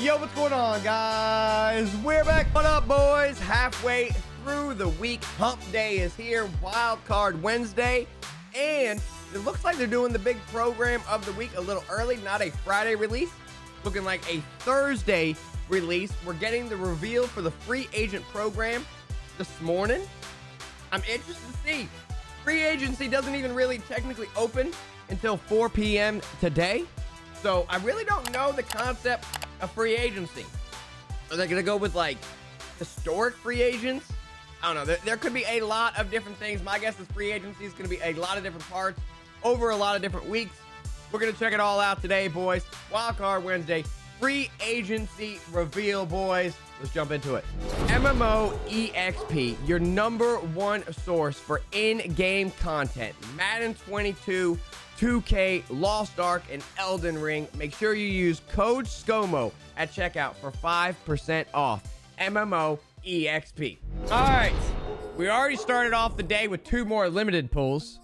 Yo, what's going on, guys? We're back. What up, boys? Halfway through the week. Hump Day is here. Wild Card Wednesday. And it looks like they're doing the big program of the week a little early. Not a Friday release. Looking like a Thursday release. We're getting the reveal for the free agent program this morning. I'm interested to see. Free agency doesn't even really technically open until 4 p.m. today. So I really don't know the concept of free agency. Are they going to go with like historic free agents? I don't know. There could be a lot of different things. My guess is free agency is going to be a lot of different parts over a lot of different weeks. We're going to check it all out today, boys. Wildcard Wednesday, free agency reveal, boys. Let's jump into it. MMO EXP, your #1 source for in-game content. Madden 22, 2K, Lost Ark, and Elden Ring. Make sure you use code Scomo at checkout for 5% off. MMO EXP. All right, we already started off the day with 2 more limited pulls.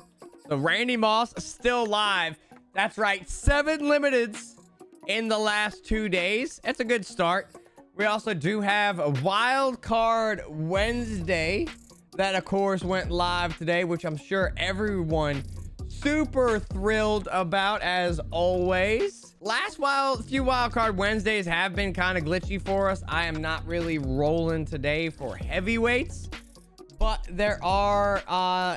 So Randy Moss still live. That's right, 7 limiteds in the last 2 days. That's a good start. We also do have a Wild Card Wednesday that, of course, went live today, which I'm sure everyone super thrilled about, as always. Last few Wild Card Wednesdays have been kind of glitchy for us. I am not really rolling today for heavyweights, but there are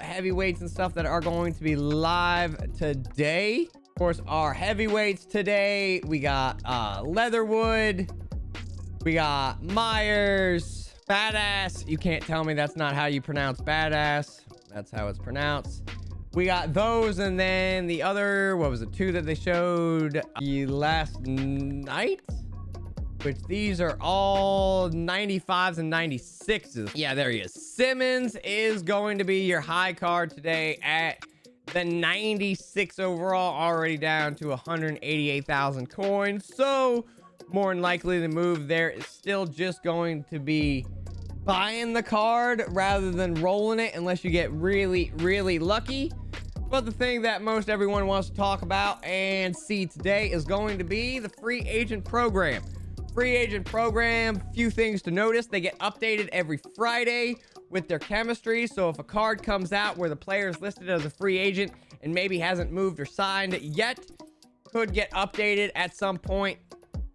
heavyweights and stuff that are going to be live today. Of course, our heavyweights today, we got Leatherwood, we got Myers, Badass. You can't tell me that's not how you pronounce Badass. That's how it's pronounced. We got those, and then the other, what was it, 2 that they showed last night? Which these are all 95s and 96s. Yeah, there he is. Simmons is going to be your high card today at the 96 overall, already down to 188,000 coins. So more than likely the move there is still just going to be buying the card rather than rolling it, unless you get really, really lucky. But the thing that most everyone wants to talk about and see today is going to be the free agent program. Free agent program, few things to notice. They get updated every Friday with their chemistry. So if a card comes out where the player is listed as a free agent and maybe hasn't moved or signed yet, could get updated at some point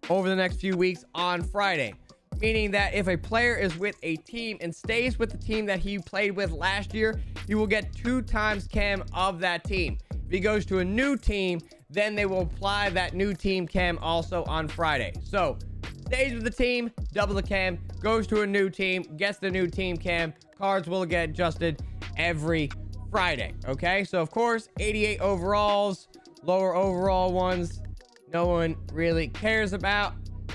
over the next few weeks on Friday. Meaning that if a player is with a team and stays with the team that he played with last year, he will get 2 times chem of that team. If he goes to a new team, then they will apply that new team chem also on Friday. So stays with the team, double the chem, goes to a new team, gets the new team chem. Cards will get adjusted every Friday. Okay, so of course 88 overalls, lower overall ones, no one really cares about.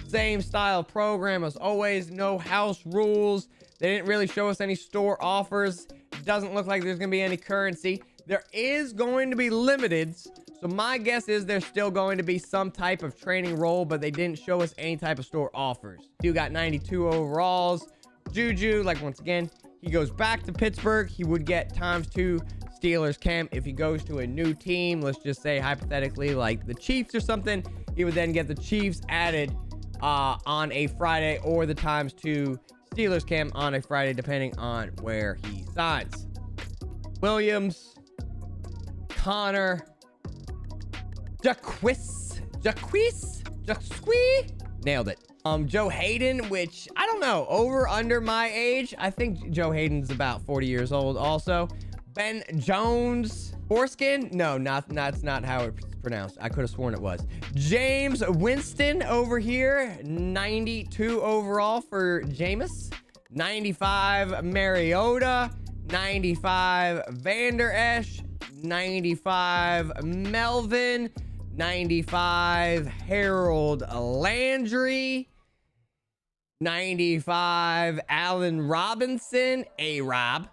Same style program as always, no house rules. They didn't really show us any store offers. Doesn't look like there's gonna be any currency. There is going to be limiteds, so my guess is there's still going to be some type of training role, but they didn't show us any type of store offers. You got 92 overalls. Juju, like, once again, he goes back to Pittsburgh. He would get ×2 Steelers chem. If he goes to a new team, let's just say hypothetically like the Chiefs or something, he would then get the Chiefs added on a Friday, or the ×2 Steelers chem on a Friday, depending on where he signs. Williams, Connor, Jaquis, nailed it. Joe Hayden, which I don't know, over under my age. I think Joe Hayden's about 40 years old also. Ben Jones, foreskin? No, that's not how it's pronounced. I could have sworn it was. James Winston over here, 92 overall for Jameis. 95 Mariota, 95 Vander Esch, 95 Melvin, 95 Harold Landry, 95 Allen Robinson, A-Rob,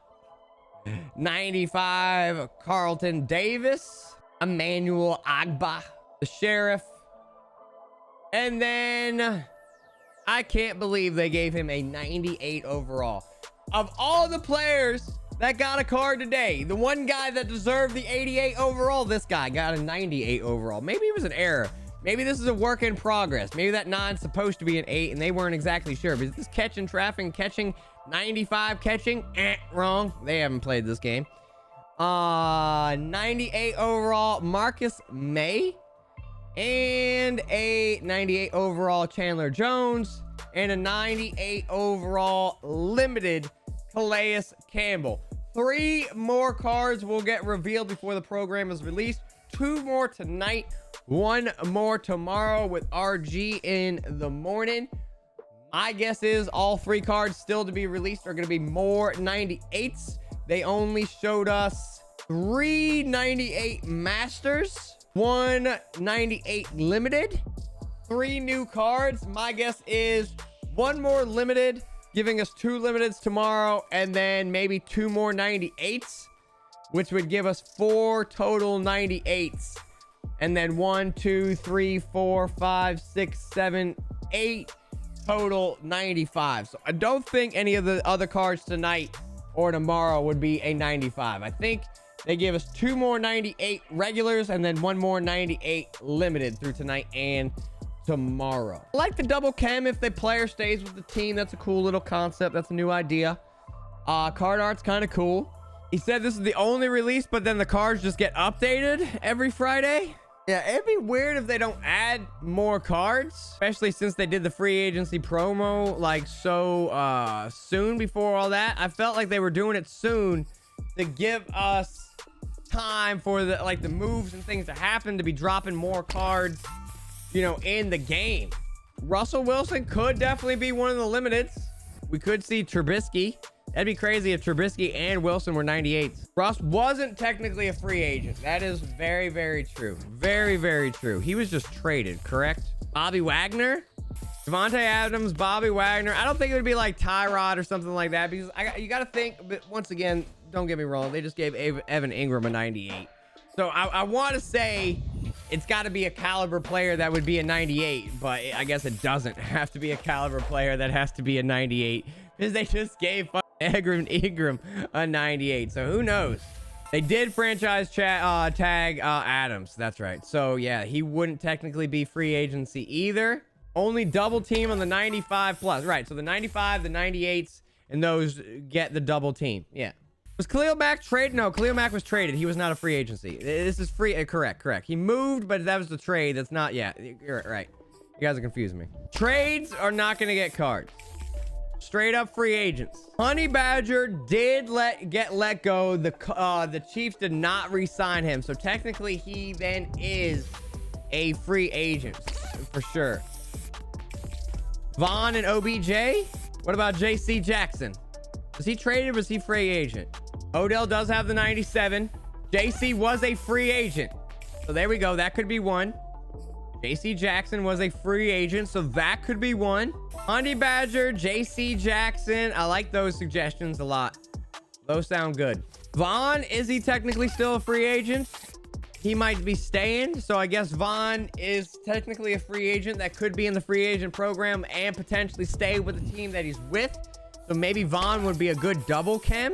95 Carlton Davis, Emmanuel Agba, the Sheriff, and then I can't believe they gave him a 98 overall. Of all the players that got a card today, the one guy that deserved the 88 overall, this guy got a 98 overall. Maybe it was an error. Maybe this is a work in progress. Maybe that 9's supposed to be an 8 and they weren't exactly sure. But is this catching traffic and catching 95 catching? Wrong. They haven't played this game. 98 overall Marcus Maye, and a 98 overall Chandler Jones, and a 98 overall limited Calais Campbell. 3 more cards will get revealed before the program is released. 2 more tonight, 1 more tomorrow with RG in the morning. My guess is all 3 cards still to be released are going to be more 98s. They only showed us 3 98 Masters, 1 98 Limited, 3 new cards. My guess is 1 more Limited, giving us 2 Limiteds tomorrow, and then maybe 2 more 98s, which would give us 4 total 98s. And then 1, 2, 3, 4, 5, 6, 7, 8 total 95. So I don't think any of the other cards tonight or tomorrow would be a 95. I think they give us 2 more 98 regulars and then 1 more 98 limited through tonight and tomorrow. I like the double chem if the player stays with the team. That's a cool little concept. That's a new idea. Card art's kind of cool. He said this is the only release, but then the cards just get updated every Friday. Yeah, it'd be weird if they don't add more cards, especially since they did the free agency promo like so soon before all that. I felt like they were doing it soon to give us time for the moves and things to happen, to be dropping more cards, you know, in the game. Russell Wilson could definitely be one of the limiteds. We could see Trubisky. That'd be crazy if Trubisky and Wilson were 98s. Russ wasn't technically a free agent. That is very, very true. Very, very true. He was just traded, correct? Bobby Wagner? Devontae Adams, Bobby Wagner. I don't think it would be like Tyrod or something like that, because you got to think, but once again, don't get me wrong, they just gave Evan Ingram a 98. So I want to say it's got to be a caliber player that would be a 98, but I guess it doesn't have to be a caliber player that has to be a 98, because they just gave Evan Ingram a 98. So who knows? They did franchise tag Adams. That's right. So yeah, he wouldn't technically be free agency either. Only double team on the 95 plus. Right. So the 95, the 98s, and those get the double team. Yeah. Was Khalil Mack traded? No, Khalil Mack was traded. He was not a free agency. This is free. Correct. He moved, but that was the trade. That's not. Yeah. You're right. You guys are confusing me. Trades are not going to get cards. Straight up free agents. Honey Badger did get let go. The Chiefs did not re-sign him, so technically he then is a free agent for sure. Vaughn and OBJ. What about JC Jackson? Was he traded or was he free agent? Odell does have the 97. JC was a free agent, so there we go. That could be one. JC Jackson was a free agent, so that could be one. Honey Badger, JC Jackson. I like those suggestions a lot. Those sound good. Vaughn, is he technically still a free agent? He might be staying, so I guess Vaughn is technically a free agent that could be in the free agent program and potentially stay with the team that he's with. So maybe Vaughn would be a good double chem.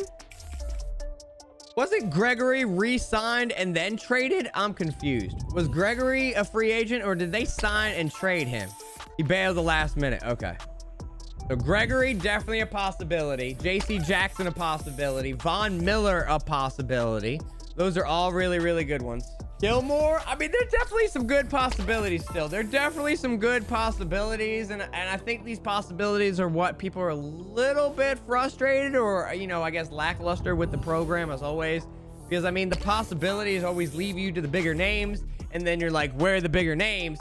Wasn't Gregory re-signed and then traded? I'm confused. Was Gregory a free agent, or did they sign and trade him? He bailed the last minute. Okay. So Gregory, definitely a possibility. JC Jackson, a possibility. Von Miller, a possibility. Those are all really, really good ones. Gilmore, I mean, there's definitely some good possibilities still. There are definitely some good possibilities, and I think these possibilities are what people are a little bit frustrated or, you know, I guess lackluster with the program as always. Because, I mean, the possibilities always leave you to the bigger names, and then you're like, where are the bigger names?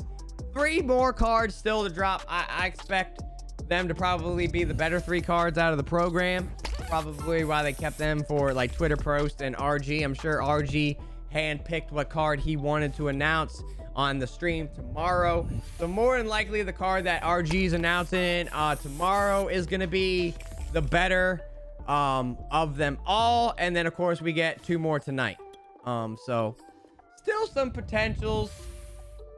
3 more cards still to drop. I expect them to probably be the better 3 cards out of the program. Probably why they kept them for, like, Twitter post and RG. I'm sure RG handpicked what card he wanted to announce on the stream tomorrow. So more than likely the card that RG's announcing tomorrow is going to be the better of them all. And then of course we get 2 more tonight. So still some potentials.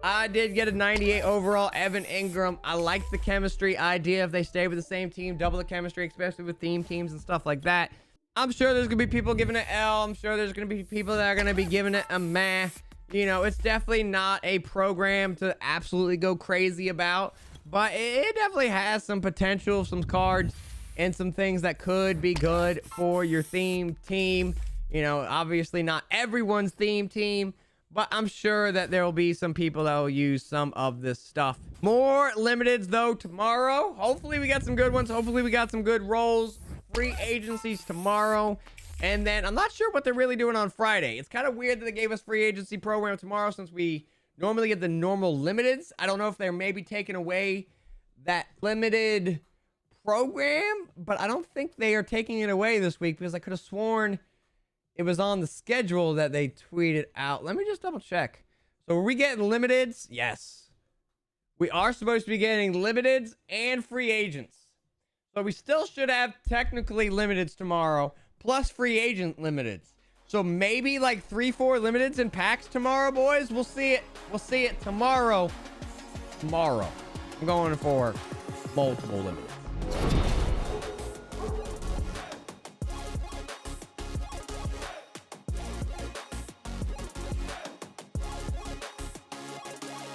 I did get a 98 overall Evan Ingram. I like the chemistry idea if they stay with the same team, double the chemistry, especially with theme teams and stuff like that. I'm sure there's gonna be people giving it L. I'm sure there's gonna be people that are gonna be giving it a meh. You know, it's definitely not a program to absolutely go crazy about, but it definitely has some potential, some cards and some things that could be good for your theme team. You know, obviously not everyone's theme team, but I'm sure that there will be some people that will use some of this stuff. More limiteds though tomorrow. Hopefully we got some good ones. Hopefully we got some good rolls. Free agencies tomorrow. And then I'm not sure what they're really doing on Friday. It's kind of weird that they gave us free agency program tomorrow since we normally get the normal limiteds. I don't know if they're maybe taking away that limited program, but I don't think they are taking it away this week because I could have sworn it was on the schedule that they tweeted out. Let me just double check. So are we getting limiteds? Yes. We are supposed to be getting limiteds and free agents. So we still should have technically limiteds tomorrow, plus free agent limiteds. So maybe like 3-4 limiteds in packs tomorrow, boys. We'll see it. We'll see it tomorrow. I'm going for multiple limiteds.